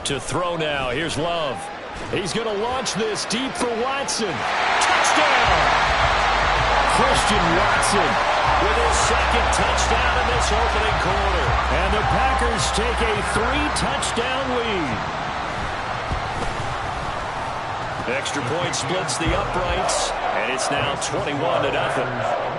To throw now. Here's Love. He's going to launch this deep for Watson. Touchdown! Christian Watson with his second touchdown in this opening quarter. And the Packers take a 3-touchdown lead. Extra point splits the uprights, and it's now 21-0.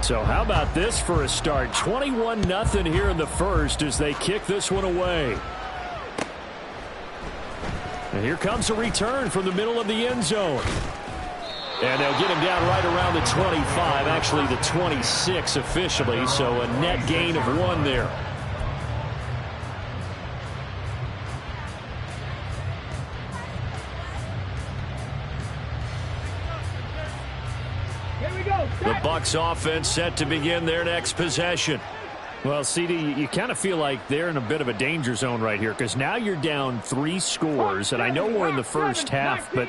So how about this for a start? 21-0 here in the first as they kick this one away. And here comes a return from the middle of the end zone. And they'll get him down right around the 25, actually the 26 officially, so a net gain of 1 there. The Bucs offense set to begin their next possession. Well, CD, you kind of feel like they're in a bit of a danger zone right here because now you're down 3 scores, and I know we're in the first half, but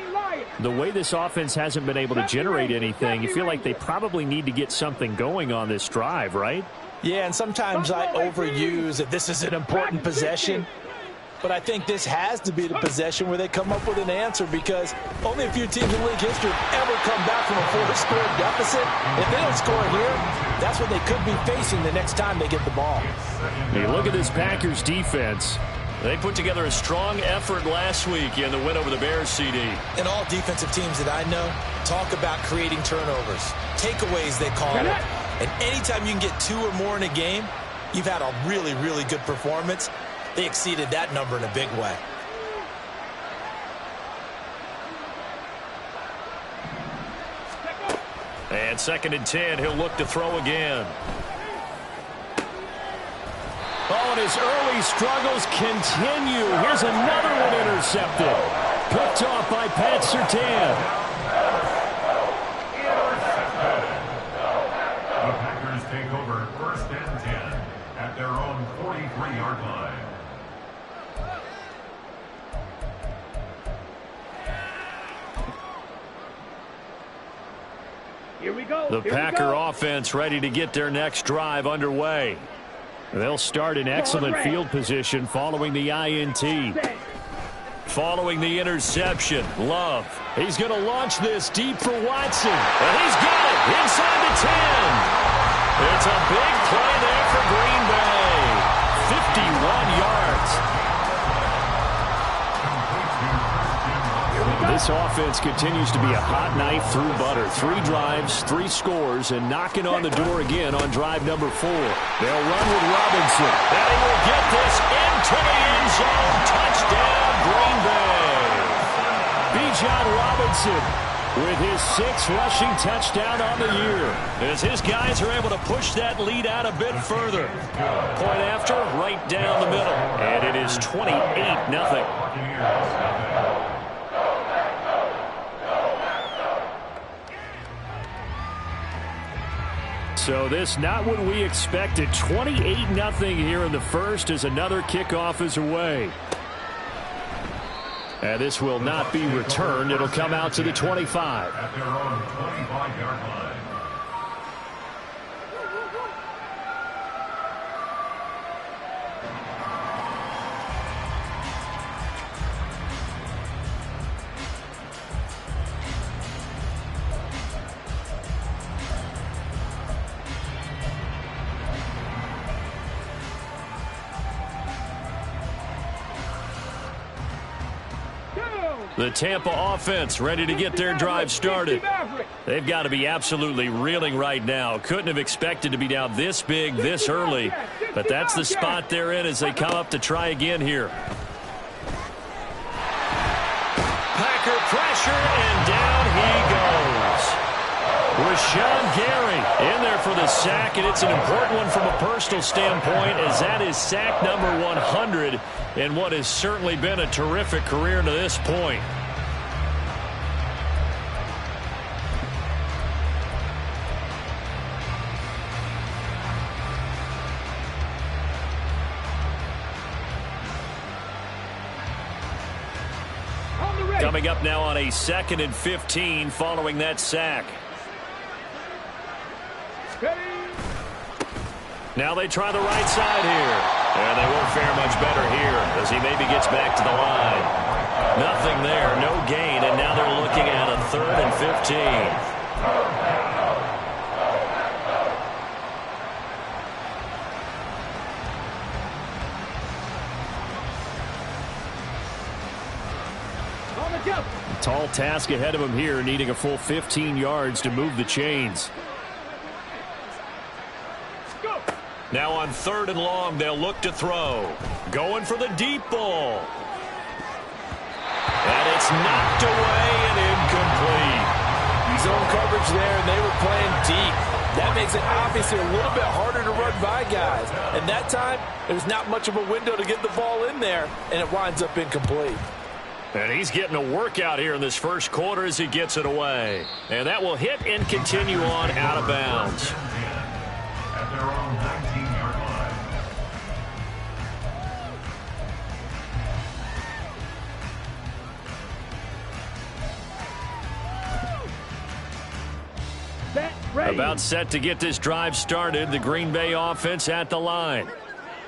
the way this offense hasn't been able to generate anything, you feel like they probably need to get something going on this drive, right? Yeah, and sometimes I overuse that this is an important possession. But I think this has to be the possession where they come up with an answer because only a few teams in league history have ever come back from a 4-score deficit. If they don't score here, that's what they could be facing the next time they get the ball. You look at this Packers defense. They put together a strong effort last week in the win over the Bears, CD. And all defensive teams that I know talk about creating turnovers. Takeaways, they call it. And anytime you can get 2 or more in a game, you've had a really, really good performance. They exceeded that number in a big way. And 2nd and 10, he'll look to throw again. Oh, and his early struggles continue. Here's another one intercepted. Picked off by Pat Surtain. The Packers take over 1st and 10 at their own 43-yard line. The Packer offense ready to get their next drive underway. They'll start in excellent field position following the INT. Following the interception, Love. He's going to launch this deep for Watson. And he's got it inside the 10. It's a big play there for Green Bay. 51 yards. This offense continues to be a hot knife through butter. 3 drives, 3 scores, and knocking on the door again on drive number 4. They'll run with Robinson. And he will get this into the end zone. Touchdown, Green Bay. Bijan Robinson with his 6th rushing touchdown on the year. As his guys are able to push that lead out a bit further. Point after, right down the middle. And it is 28-0. So this not what we expected. 28-0 here in the first as another kickoff is away. And this will not be returned. It'll come out to the 25. At their own 25-yard line. The Tampa offense ready to get their drive started. They've got to be absolutely reeling right now. Couldn't have expected to be down this big this early, but that's the spot they're in as they come up to try again here. Packer pressure, and down he goes. Rashawn Gary in there for the sack, and it's an important one from a personal standpoint as that is sack number 100 in what has certainly been a terrific career to this point. Coming up now on a 2nd and 15 following that sack. Now they try the right side here. And they won't fare much better here as he maybe gets back to the line. Nothing there, no gain, and now they're looking at a 3rd and 15. Tall task ahead of him here, needing a full 15 yards to move the chains. Now on 3rd and long, they'll look to throw. Going for the deep ball. And it's knocked away and incomplete. Zone coverage there, and they were playing deep. That makes it obviously a little bit harder to run by guys. And that time, there's not much of a window to get the ball in there, and it winds up incomplete. And he's getting a workout here in this first quarter as he gets it away. And that will hit and continue on out of bounds. At their own 19-yard line. About set to get this drive started. The Green Bay offense at the line.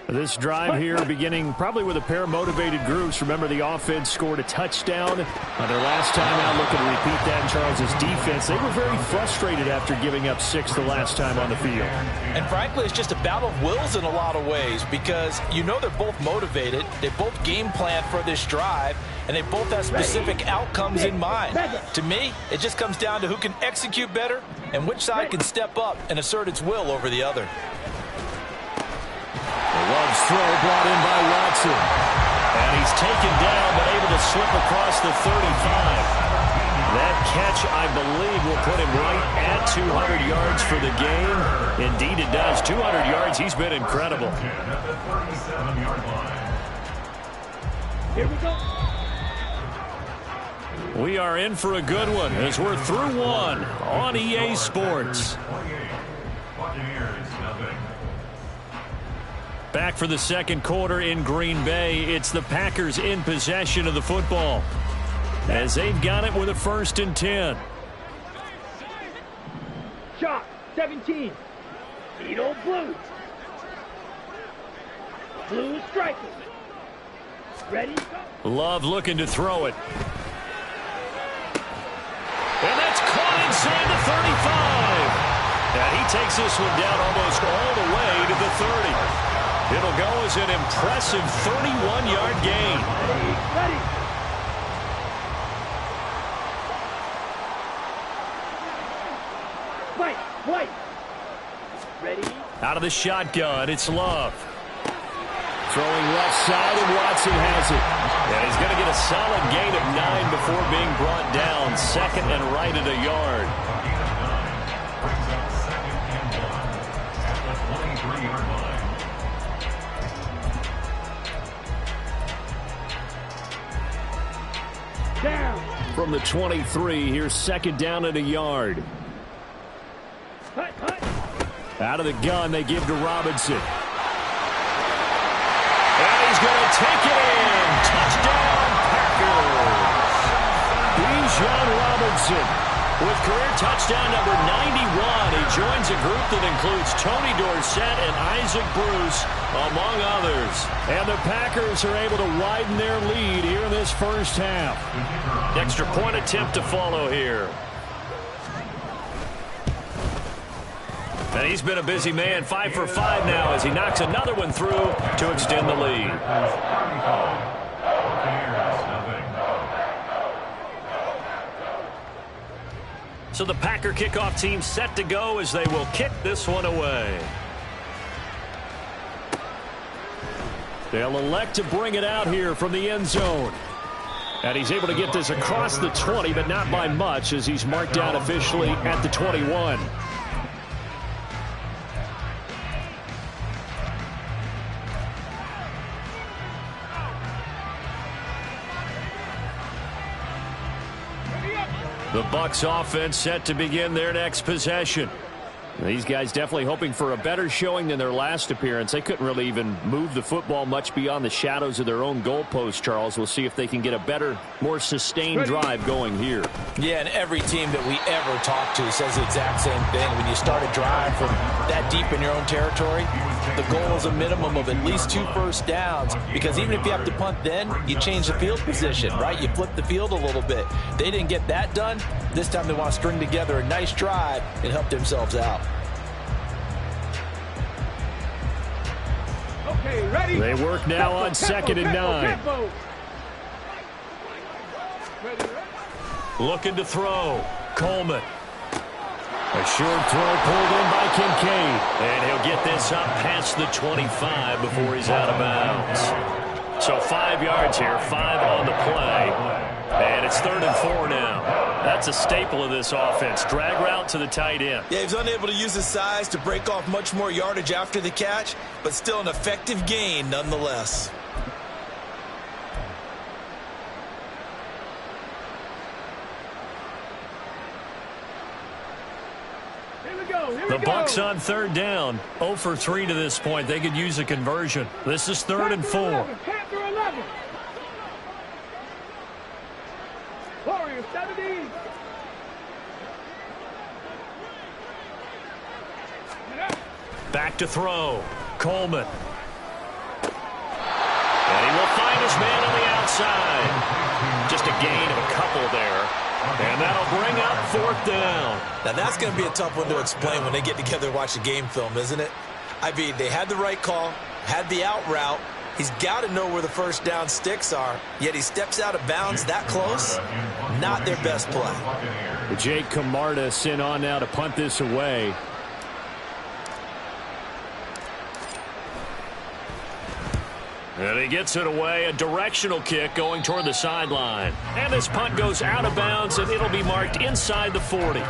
This drive here beginning probably with a pair of motivated groups. Remember, the offense scored a touchdown on their last time out. Looking to repeat that in Charles' defense. They were very frustrated after giving up 6 the last time on the field. And frankly, it's just a battle of wills in a lot of ways because you know they're both motivated. They both game plan for this drive, and they both have specific outcomes in mind. To me, it just comes down to who can execute better and which side can step up and assert its will over the other. Love's throw brought in by Watson. And he's taken down but able to slip across the 35. That catch, I believe, will put him right at 200 yards for the game. Indeed it does. 200 yards. He's been incredible. Here we go. We are in for a good one as we're through one on EA Sports. Back for the second quarter in Green Bay. It's the Packers in possession of the football as they've got it with a 1st and 10. Shot, 17. Beetle blue. Blue striker. Ready, go. Love looking to throw it. And that's caught inside the 35. And he takes this one down almost all the way to the 30. It'll go as an impressive 31-yard gain. Ready. White. Ready. Out of the shotgun, it's Love. Throwing left side, and Watson has it. And he's going to get a solid gain of 9 before being brought down. 2nd and right at a yard. Down. From the 23, here's 2nd down at a yard. Hut. Out of the gun, they give to Robinson. And he's going to take it in. Touchdown, Packers. Bijan Robinson with career touchdown number 91. He joins a group that includes Tony Dorsett and Isaac Bruce, among others. And the Packers are able to widen their lead here in this first half. Extra point attempt to follow here. And he's been a busy man, 5 for 5 now as he knocks another one through to extend the lead. So the Packer kickoff team set to go as they will kick this one away. They'll elect to bring it out here from the end zone. And he's able to get this across the 20, but not by much as he's marked down officially at the 21. The Bucs offense set to begin their next possession. These guys definitely hoping for a better showing than their last appearance. They couldn't really even move the football much beyond the shadows of their own goalpost, Charles. We'll see if they can get a better, more sustained drive going here. Yeah, and every team that we ever talk to says the exact same thing. When you start a drive from that deep in your own territory, the goal is a minimum of at least 2 first downs, because even if you have to punt then, you change the field position, right? You flip the field a little bit. They didn't get that done. This time they want to string together a nice drive and help themselves out. Okay, ready. They work now on 2nd and 9. Looking to throw. Coleman. A short throw pulled in by Kincaid. And he'll get this up past the 25 before he's out of bounds. So 5 yards here, 5 on the play. And it's 3rd and 4 now. That's a staple of this offense. Drag route to the tight end. Yeah, he's unable to use his size to break off much more yardage after the catch, but still an effective gain nonetheless. The Bucs on 3rd down. 0 for 3 to this point. They could use a conversion. This is 3rd and 4. Panther 11. Warriors 17. Back to throw. Coleman. And he will find his man on the outside. Just a gain of a couple there. And that'll bring up 4th down. Now that's going to be a tough one to explain when they get together and watch a game film, isn't it? I mean, they had the right call, had the out route. He's got to know where the first down sticks are, yet he steps out of bounds that close. Not their best play. Jake Camarda sent on now to punt this away. And he gets it away, a directional kick going toward the sideline. And this punt goes out of bounds, and it'll be marked inside the 40.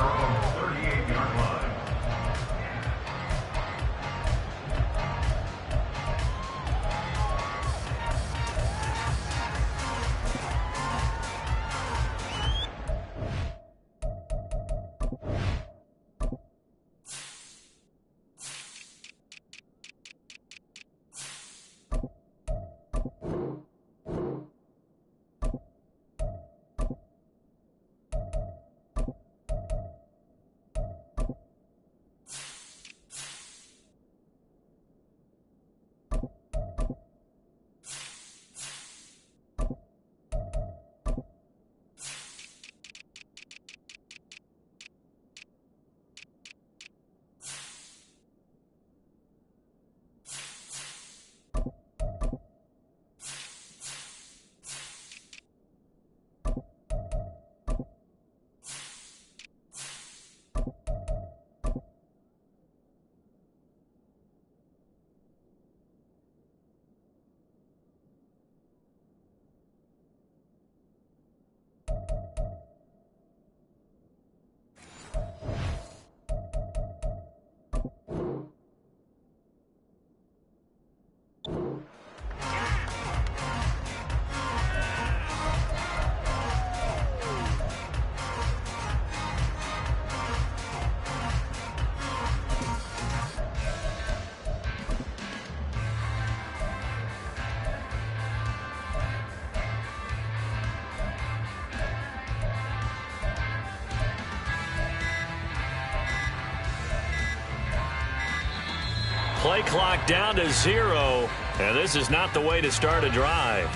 Play clock down to 0, and this is not the way to start a drive.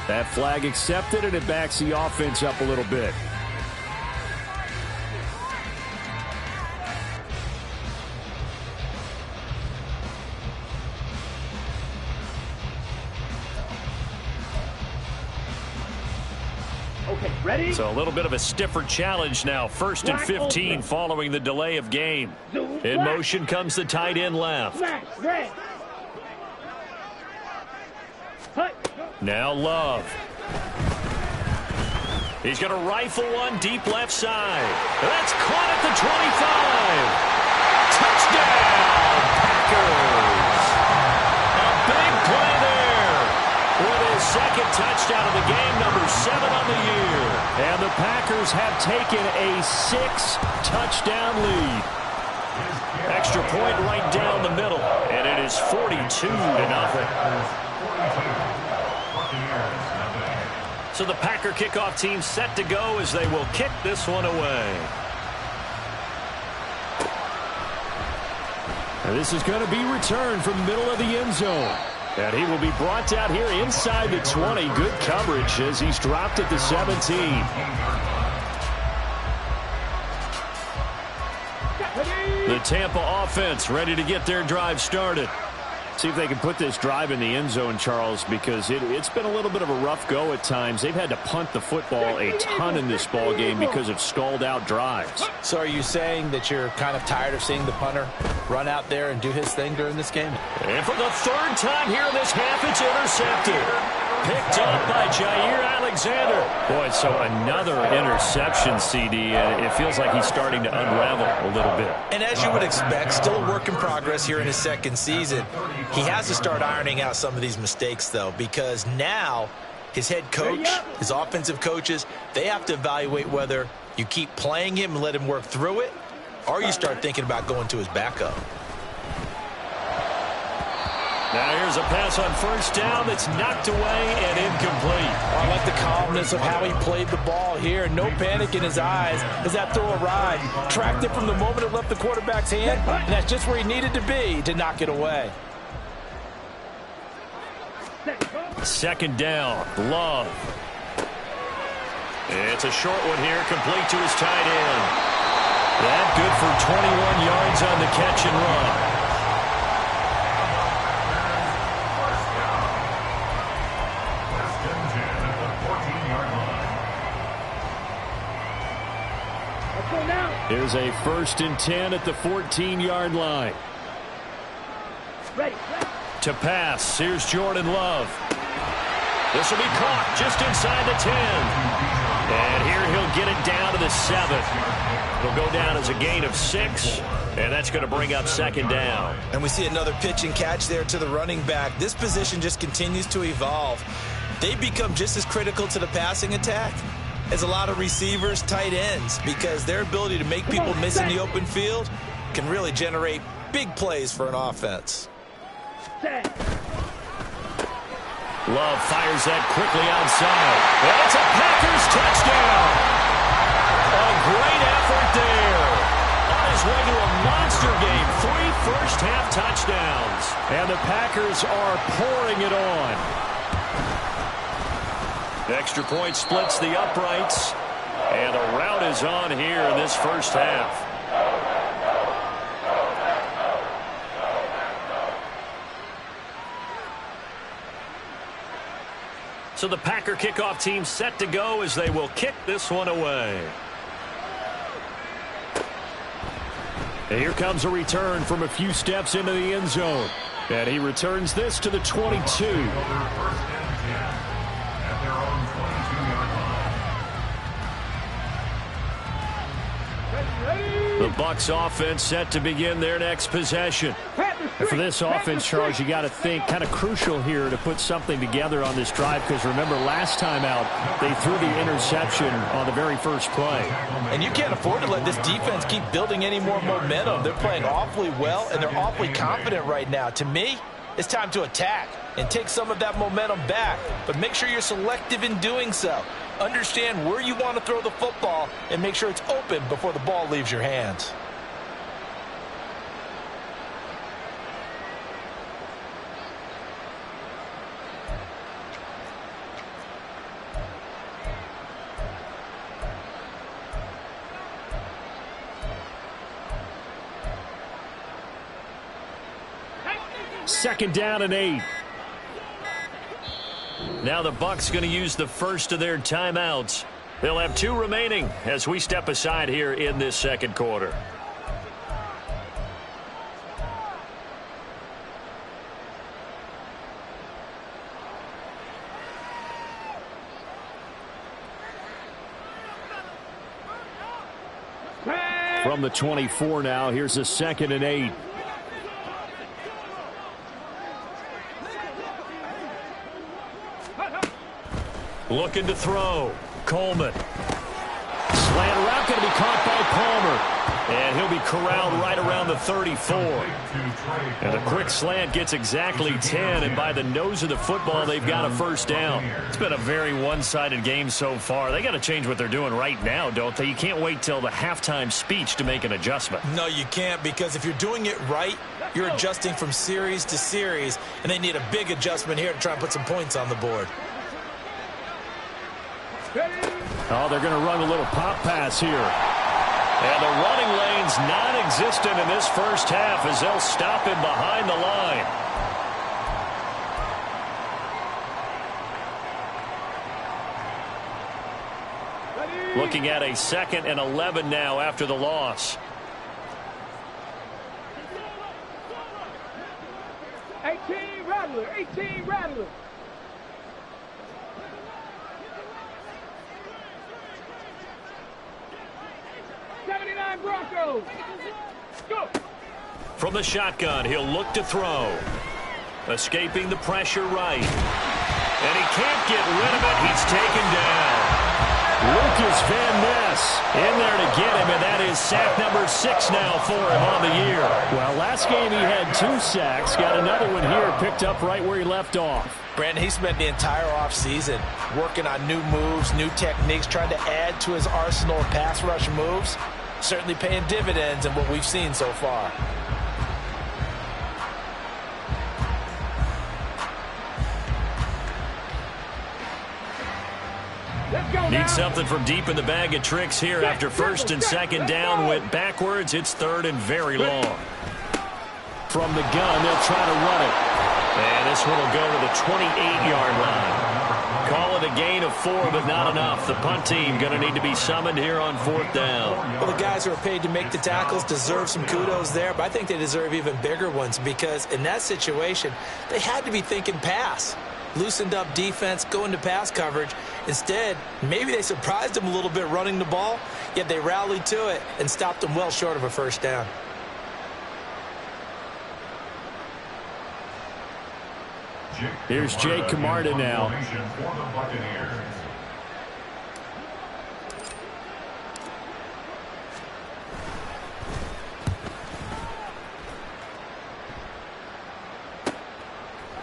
That flag accepted, and it backs the offense up a little bit. Okay, ready? So a little bit of a stiffer challenge now. 1st and 15 following the delay of game. In motion comes the tight end left. Red. Now Love. He's going to rifle one deep left side. That's caught at the 25. Touchdown, Packers. A big play there. With his 2nd touchdown of the game, number 7 on the year. And the Packers have taken a 6-touchdown lead. Extra point right down the middle, and it is 42-0. So the Packer kickoff team set to go as they will kick this one away. And this is going to be returned from the middle of the end zone. And he will be brought down here inside the 20. Good coverage as he's dropped at the 17. The Tampa offense ready to get their drive started. See if they can put this drive in the end zone, Charles, because it's been a little bit of a rough go at times. They've had to punt the football a ton in this ball game because of stalled-out drives. So are you saying that you're kind of tired of seeing the punter run out there and do his thing during this game? And for the third time here in this half, it's intercepted. Picked up by Jair Alexander. Boy, so another interception, CD. It feels like he's starting to unravel a little bit. And as you would expect, still a work in progress here in his second season. He has to start ironing out some of these mistakes, though, because now his head coach, his offensive coaches, they have to evaluate whether you keep playing him and let him work through it, or you start thinking about going to his backup. Now here's a pass on first down that's knocked away and incomplete. I like the calmness of how he played the ball here. No panic in his eyes as that throw arrived. Tracked it from the moment it left the quarterback's hand, and that's just where he needed to be to knock it away. Second down, Love. It's a short one here, complete to his tight end. That good for 21 yards on the catch and run. Here's a 1st and 10 at the 14-yard line. Ready. To pass, here's Jordan Love. This will be caught just inside the 10. And here he'll get it down to the 7. It'll go down as a gain of 6, and that's going to bring up second down. And we see another pitch and catch there to the running back. This position just continues to evolve. They become just as critical to the passing attack as a lot of receivers, tight ends, because their ability to make people miss in the open field can really generate big plays for an offense. Love fires that quickly outside. And it's a Packers touchdown. A great effort there. On his way to a monster game, 3 first-half touchdowns. And the Packers are pouring it on. Extra point splits the uprights. And the rout is on here in this first half. So the Packer kickoff team set to go as they will kick this one away. And here comes a return from a few steps into the end zone. And he returns this to the 22. The Bucs offense set to begin their next possession. And for this offense, Charles, you got to think kind of crucial here to put something together on this drive, because remember last time out they threw the interception on the very first play. And you can't afford to let this defense keep building any more momentum. They're playing awfully well, and they're awfully confident right now. To me, it's time to attack and take some of that momentum back, but make sure you're selective in doing so. Understand where you want to throw the football and make sure it's open before the ball leaves your hands. Second down and 8. Now the Bucs going to use the first of their timeouts. They'll have 2 remaining as we step aside here in this second quarter. From the 24 now, here's a 2nd and 8. Looking to throw. Coleman. Slant route going to be caught by Palmer. And he'll be corralled right around the the 34. And the quick slant gets exactly 10, and by the nose of the football, they've got a first down. It's been a very one-sided game so far. They got to change what they're doing right now, don't they? You can't wait till the halftime speech to make an adjustment. No, you can't, because if you're doing it right, you're adjusting from series to series, and they need a big adjustment here to try and put some points on the board. Oh, they're going to run a little pop pass here. And the running lane's non-existent in this first half as they'll stop him behind the line. Looking at a 2nd and 11 now after the loss. 18 Rattler, 18 Rattler. Broncos. Go. From the shotgun, he'll look to throw. Escaping the pressure right. And he can't get rid of it. He's taken down. Lucas Van Ness in there to get him, and that is sack number 6 now for him on the year. Well, last game he had 2 sacks. Got another one here picked up right where he left off. Brandon, he spent the entire offseason working on new moves, new techniques, trying to add to his arsenal of pass rush moves. Certainly paying dividends in what we've seen so far. Need something from deep in the bag of tricks here after 1st and 2nd down. Went backwards. It's 3rd and very long. From the gun, they'll try to run it. And this one will go to the 28-yard line. Call it a gain of 4, but not enough. The punt team going to need to be summoned here on 4th down. Well, the guys who are paid to make the tackles deserve some kudos there, but I think they deserve even bigger ones because in that situation, they had to be thinking pass. Loosened up defense, go into pass coverage. Instead, maybe they surprised them a little bit running the ball, yet they rallied to it and stopped them well short of a first down. Here's Jake Camarda now.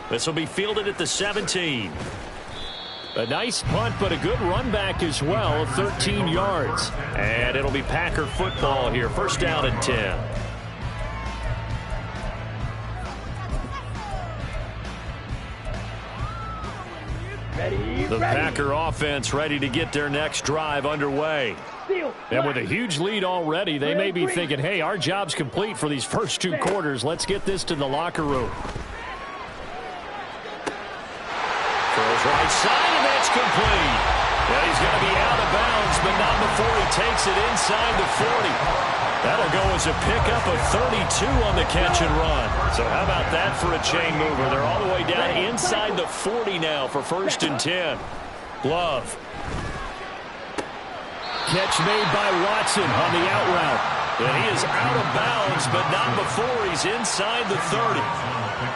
This will be fielded at the 17. A nice punt, but a good run back as well, 13 yards. And it'll be Packer football here. First down and 10. The Packer offense ready to get their next drive underway. And with a huge lead already, they may be thinking, hey, our job's complete for these first 2 quarters. Let's get this to the locker room. Throws right side, and that's complete. Well, he's going to be out of bounds, but not before he takes it inside the 40. That'll go as a pickup of 32 on the catch and run. So how about that for a chain mover? They're all the way down inside the 40 now for 1st and 10. Glove. Catch made by Watson on the out route. And he is out of bounds, but not before he's inside the 30.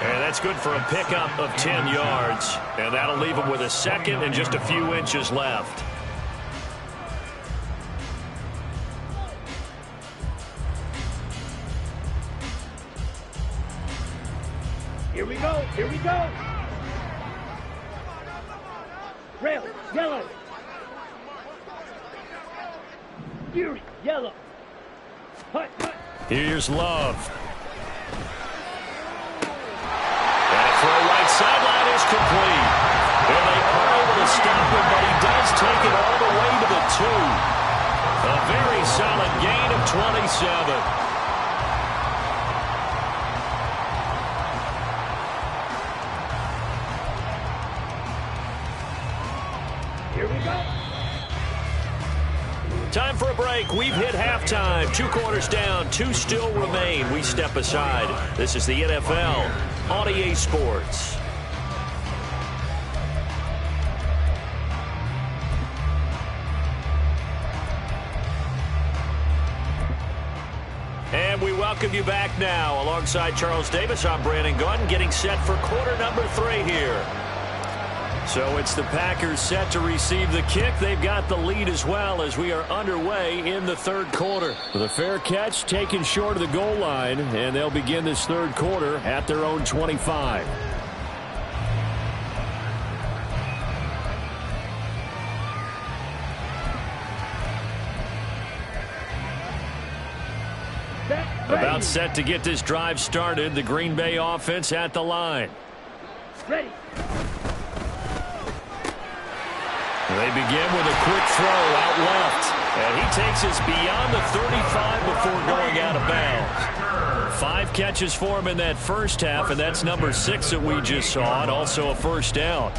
And that's good for a pickup of 10 yards. And that'll leave him with a 2nd and just a few inches left. Here we go. Here we go. Rail, yellow. Fury, yellow. Hut, hut. Here's Love. And a throw right sideline is complete. And they are able to stop him, but he does take it all the way to the 2. A very solid gain of 27. Here we go. Time for a break. We've hit halftime. 2 quarters down. 2 still remain. We step aside. This is the NFL on EA Sports. And we welcome you back now. Alongside Charles Davis, I'm Brandon Gaudin, getting set for quarter number 3 here. So it's the Packers set to receive the kick. They've got the lead as well as we are underway in the third quarter. With a fair catch taken short of the goal line, and they'll begin this third quarter at their own 25. About set to get this drive started. The Green Bay offense at the line. Ready. They begin with a quick throw out left. And he takes us beyond the 35 before going out of bounds. 5 catches for him in that first half, and that's number 6 that we just saw, and also a first down.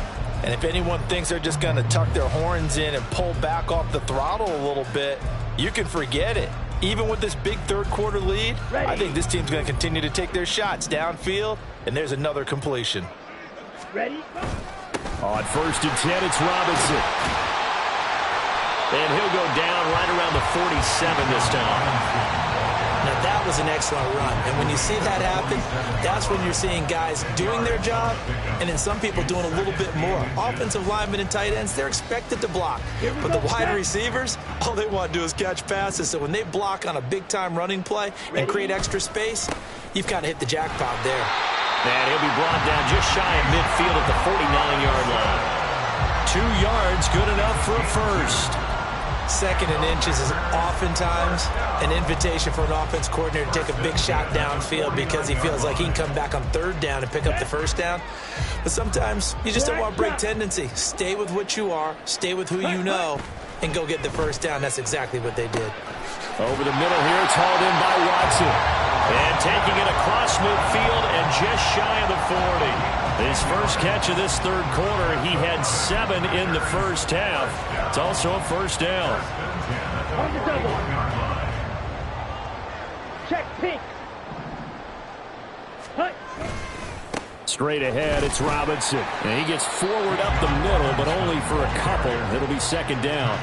And if anyone thinks they're just going to tuck their horns in and pull back off the throttle a little bit, you can forget it. Even with this big third quarter lead, I think this team's going to continue to take their shots downfield, and there's another completion. Ready. On first and 10, it's Robinson. And he'll go down right around the 47 this time. Now, that was an excellent run. And when you see that happen, that's when you're seeing guys doing their job and then some people doing a little bit more. Offensive linemen and tight ends, they're expected to block. But the wide receivers, all they want to do is catch passes. So when they block on a big-time running play and create extra space, you've kind of hit the jackpot there. And he'll be brought down just shy of midfield at the 49-yard line. 2 yards, good enough for a first. Second and inches is oftentimes an invitation for an offense coordinator to take a big shot downfield because he feels like he can come back on third down and pick up the first down. But sometimes you just don't want break tendency. Stay with what you are, stay with who you know, and go get the first down. That's exactly what they did. Over the middle here, it's hauled in by Watson. And taking it across midfield and just shy of the 40. His first catch of this third quarter, he had 7 in the first half. It's also a first down. On the double. Check pink. Hut. Straight ahead, it's Robinson. And he gets forward up the middle, but only for a couple. It'll be second down.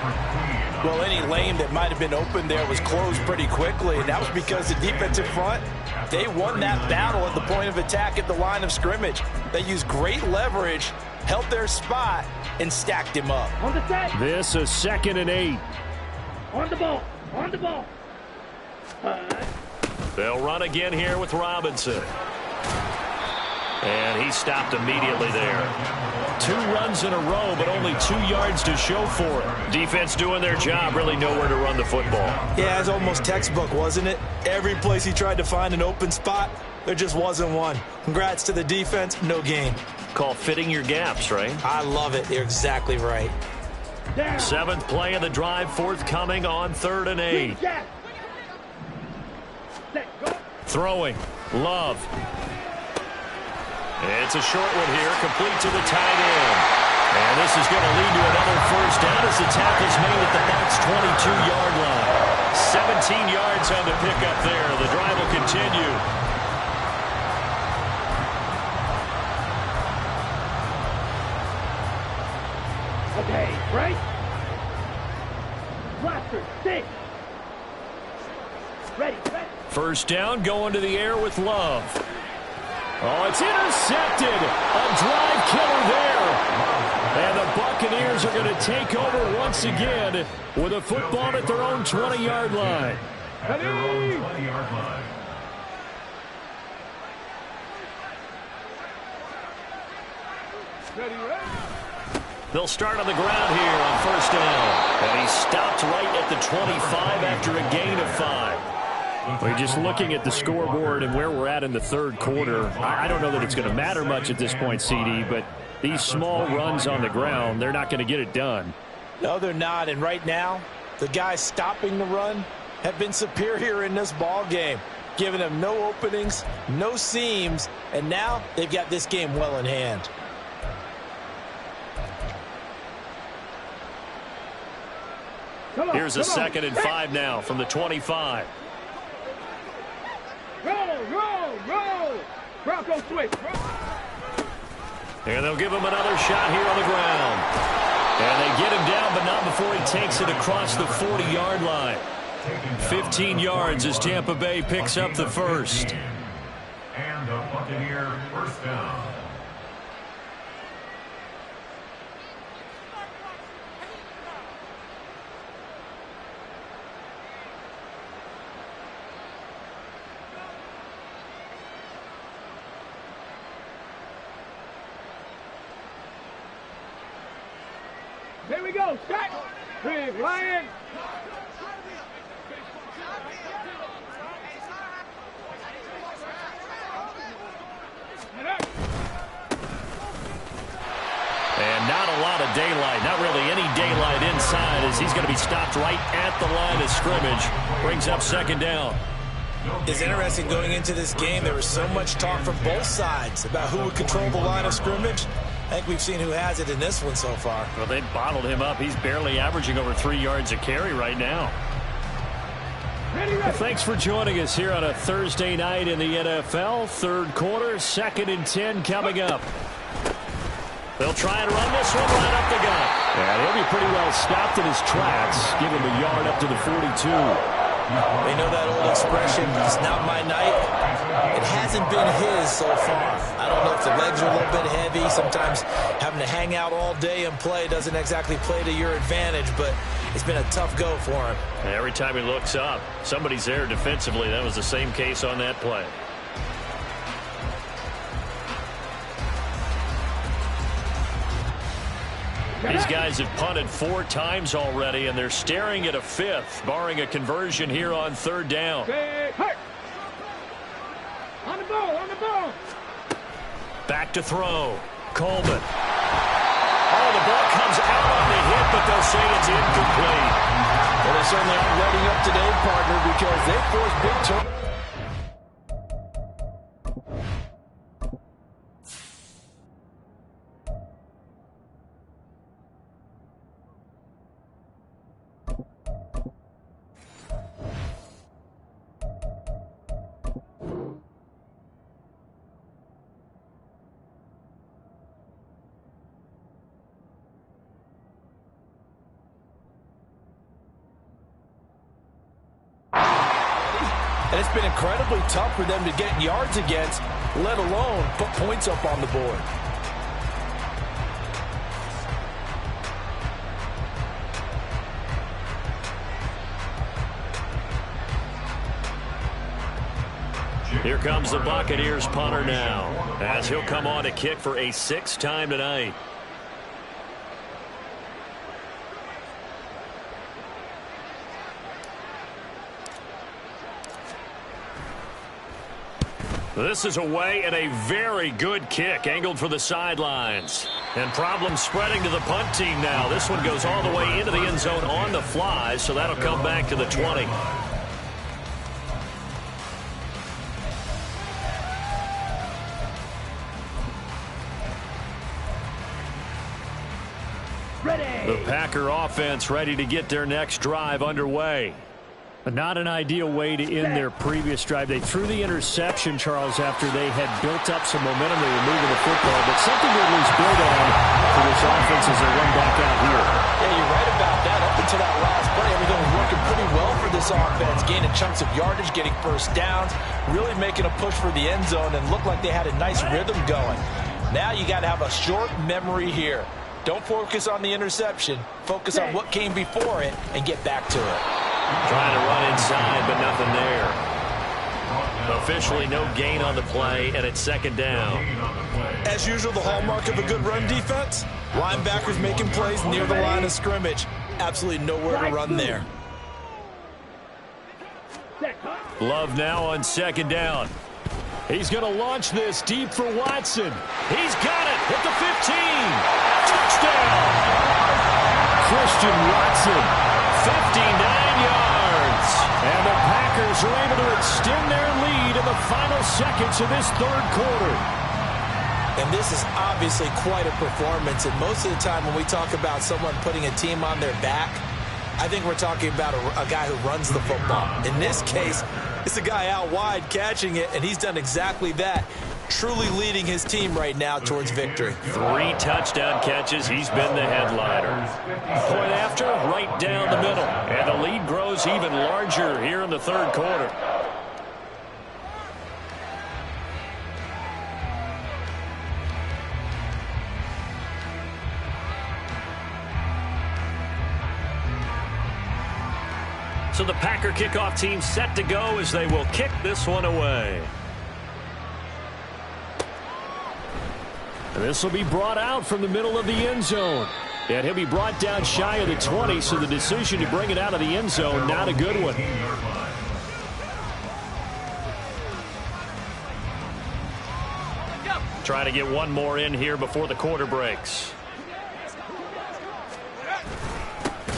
Well, any lane that might have been open there was closed pretty quickly, and that was because the defensive front, they won that battle at the point of attack at the line of scrimmage. They used great leverage, held their spot, and stacked him up. On the set. This is 2nd and 8. On the ball. On the ball. They'll run again here with Robinson. And he stopped immediately there. 2 runs in a row, but only 2 yards to show for it. Defense doing their job, really nowhere to run the football. Yeah, it's almost textbook, wasn't it? Every place he tried to find an open spot, there just wasn't one. Congrats to the defense, no gain. Call fitting your gaps, right? I love it. You're exactly right. Down. 7th play of the drive, forthcoming on 3rd and 8. Jack. Set. Go. Throwing. Love. It's a short one here, complete to the tight end. And this is going to lead to another first down as the tackle's made at the Bucs' 22-yard line. 17 yards on the pickup there. The drive will continue. Okay, right. Blaster, 6. Ready, ready. First down, going to the air with Love. Oh, it's intercepted. A drive killer there. And the Buccaneers are going to take over once again with a football at their own 20-yard line. At their own 20-yard line. Ready, ready. They'll start on the ground here on first down. And he stopped right at the 25 after a gain of 5. We're just looking at the scoreboard and where we're at in the third quarter. I don't know that it's going to matter much at this point, CD, but these small runs on the ground, they're not going to get it done. No, they're not. And right now, the guys stopping the run have been superior in this ball game, giving them no openings, no seams, and now they've got this game well in hand. Here's a 2nd and 5 now from the 25. Roll. Bronco switch. And they'll give him another shot here on the ground. And they get him down, but not before he takes it across the 40-yard line. 15 yards as Tampa Bay picks up the first. And the Buccaneer first down. Here we go. Set. Big Lion. And not a lot of daylight, not really any daylight inside, as he's going to be stopped right at the line of scrimmage. Brings up second down. It's interesting going into this game. There was so much talk from both sides about who would control the line of scrimmage. I think we've seen who has it in this one so far. Well, they bottled him up. He's barely averaging over 3 yards a carry right now. Well, thanks for joining us here on a Thursday night in the NFL. Third quarter, 2nd and 10 coming up. They'll try and run this one right up the gut. And he'll be pretty well stopped in his tracks. Give him a yard up to the 42. They know that old expression, it's not my night. It hasn't been his so far. I don't know if the legs are a little bit heavy. Sometimes having to hang out all day and play doesn't exactly play to your advantage, but it's been a tough go for him. And every time he looks up, somebody's there defensively. That was the same case on that play. These guys have punted 4 times already, and they're staring at a 5th, barring a conversion here on 3rd down. On the ball, on the ball. Back to throw. Coleman. Oh, the ball comes out on the hit, but they'll say it's incomplete. Well, they certainly aren't letting up today, partner, because they forced big turnovers. And it's been incredibly tough for them to get yards against, let alone put points up on the board. Here comes the Buccaneers punter now, as he'll come on to kick for a 6th time tonight. This is away and a very good kick, angled for the sidelines. And problems spreading to the punt team now. This one goes all the way into the end zone on the fly, so that'll come back to the 20. The Packer offense ready to get their next drive underway. Not an ideal way to end their previous drive. They threw the interception, Charles, after they had built up some momentum. They were moving the football, but something to at least build on for this offense as they run back out here. Yeah, you're right about that. Up until that last play, everything was working pretty well for this offense, gaining chunks of yardage, getting first downs, really making a push for the end zone, and looked like they had a nice rhythm going. Now you got to have a short memory here. Don't focus on the interception. Focus on what came before it and get back to it. Trying to run inside, but nothing there. Officially no gain on the play, and it's 2nd down. As usual, the hallmark of a good run defense, linebackers making plays near the line of scrimmage. Absolutely nowhere to run there. Love now on 2nd down. He's going to launch this deep for Watson. He's got it at the 15. Touchdown! Christian Watson, 59 yards. And the Packers are able to extend their lead in the final seconds of this 3rd quarter. And this is obviously quite a performance. And most of the time when we talk about someone putting a team on their back, I think we're talking about a guy who runs the football. In this case, it's a guy out wide catching it, and he's done exactly that. Truly leading his team right now towards victory. 3 touchdown catches. He's been the headliner. Point after, right down the middle. And the lead grows even larger here in the 3rd quarter. So the Packer kickoff team set to go as they will kick this one away. And this will be brought out from the middle of the end zone. And he'll be brought down shy of the 20, so the decision to bring it out of the end zone, not a good one. Trying to get one more in here before the quarter breaks.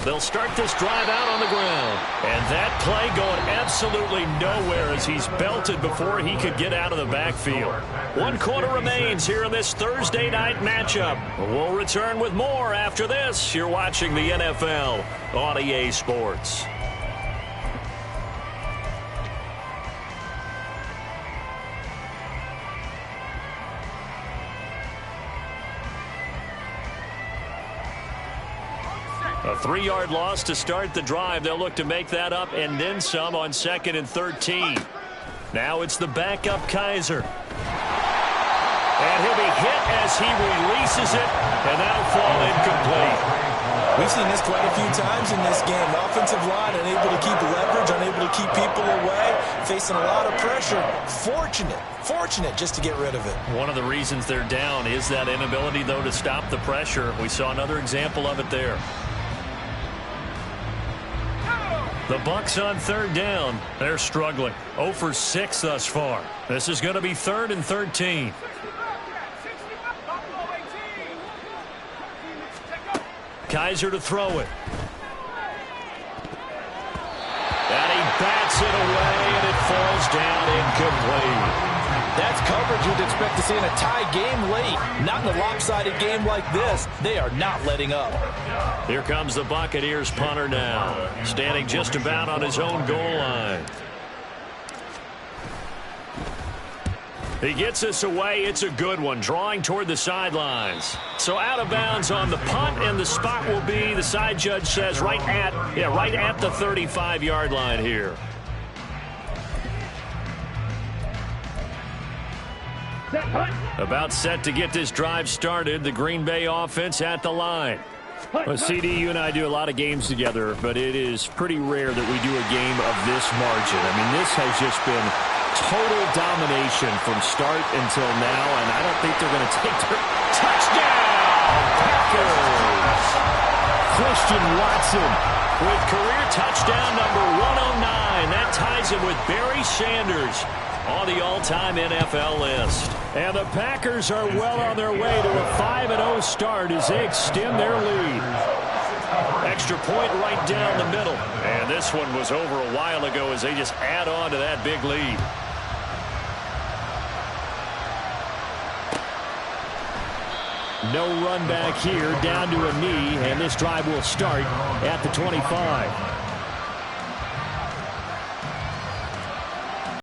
They'll start this drive out on the ground. And that play going absolutely nowhere as he's belted before he could get out of the backfield. 1 quarter remains here in this Thursday night matchup. We'll return with more after this. You're watching the NFL on EA Sports. A 3-yard loss to start the drive. They'll look to make that up and then some on 2nd and 13. Now it's the backup Kizer. And he'll be hit as he releases it, and that'll fall incomplete. We've seen this quite a few times in this game. Offensive line unable to keep leverage, unable to keep people away, facing a lot of pressure. Fortunate just to get rid of it. One of the reasons they're down is that inability, though, to stop the pressure. We saw another example of it there. The Bucs on 3rd down. They're struggling. 0 for 6 thus far. This is going to be 3rd and 13. Kizer to throw it. And he bats it away, and it falls down incomplete. That's coverage you'd expect to see in a tie game late. Not in a lopsided game like this. They are not letting up. Here comes the Buccaneers punter now, standing just about on his own goal line. He gets us away. It's a good one, drawing toward the sidelines. So out of bounds on the punt, and the spot will be, the side judge says, right at the 35-yard line here. About set to get this drive started. The Green Bay offense at the line. Well, CD, you and I do a lot of games together, but it is pretty rare that we do a game of this margin. I mean, this has just been total domination from start until now, and I don't think they're going to take their touchdown. Packers. Christian Watson with career touchdown number 109. That ties him with Barry Sanders on the all-time NFL list. And the Packers are well on their way to a 5-0 start as they extend their lead. Extra point right down the middle. And this one was over a while ago as they just add on to that big lead. No run back here, down to a knee, and this drive will start at the 25.